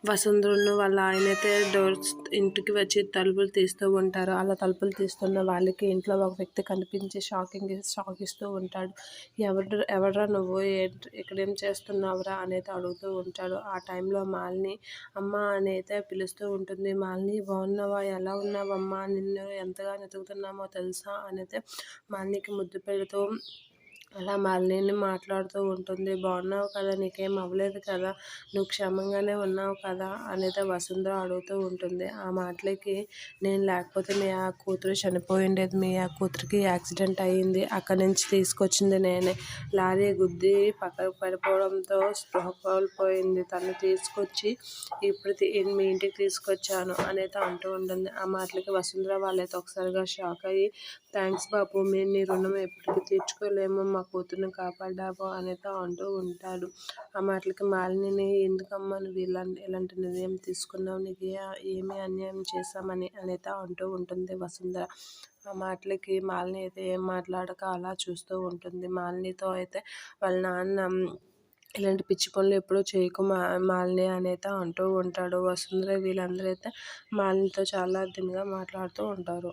వసుంధరను వాళ్ళ ఆయనైతే ఇంటికి వచ్చి తలుపులు తీస్తూ ఉంటారు. అలా తలుపులు తీస్తున్న వాళ్ళకి ఇంట్లో ఒక వ్యక్తి కనిపించి షాక్ ఇస్తూ ఉంటాడు. ఎవడ్రా నువ్వు, ఇక్కడేం చేస్తున్నావురా అనేది అడుగుతూ ఉంటాడు. ఆ టైంలో మాలిని అమ్మ అని అయితే పిలుస్తూ ఉంటుంది. మాలిని బాగున్నావా, ఎలా ఉన్నావమ్మా, నిన్ను ఎంతగా వెతుకుతున్నామో తెలుసా అనైతే మాలినికి ముద్దు పెడుతూ అలా మాలిని మాట్లాడుతూ ఉంటుంది. బాగున్నావు కదా, నీకేం అవ్వలేదు కదా, నువ్వు క్షేమంగానే ఉన్నావు కదా అనేది వసుంధర అడుగుతూ ఉంటుంది. ఆ మాటలకి నేను లేకపోతే మీ ఆ కూతురు చనిపోయిండేది, మీ ఆ కూతురికి యాక్సిడెంట్ అయ్యింది, అక్కడి నుంచి తీసుకొచ్చింది నేనే, లారీ గుద్ది పక్కకు పడిపోవడంతో స్పృహ కోల్పోయింది, తను తీసుకొచ్చి ఇప్పుడు మీ ఇంటికి తీసుకొచ్చాను అనేది అంటూ ఉంటుంది. ఆ మాటలకి వసుంధర వాళ్ళైతే ఒకసారిగా షాక్ అయ్యి థ్యాంక్స్ బాబు, మేము నీ రుణం ఎప్పటికీ తీర్చుకోలేము, మా కూతుర్ని కాపాడావు అనేది అంటూ ఉంటాడు. ఆ మాటలకి మాలిని ఎందుకమ్మా నువ్వు ఇలాంటి నిర్ణయం తీసుకున్నావు, నీకు ఏమి అన్యాయం చేశామని అనేది అంటూ ఉంటుంది వసుంధర. ఆ మాటలకి మాలిని అయితే ఏం మాట్లాడక అలా చూస్తూ ఉంటుంది. మాలినితో అయితే వాళ్ళ నాన్న ఇలాంటి పిచ్చి పనులు ఎప్పుడూ చేయకు మాలిని అనేది అంటూ ఉంటాడు. వసుంధర వీళ్ళందరూ అయితే మాలినితో చాలా దినంగా మాట్లాడుతూ ఉంటారు.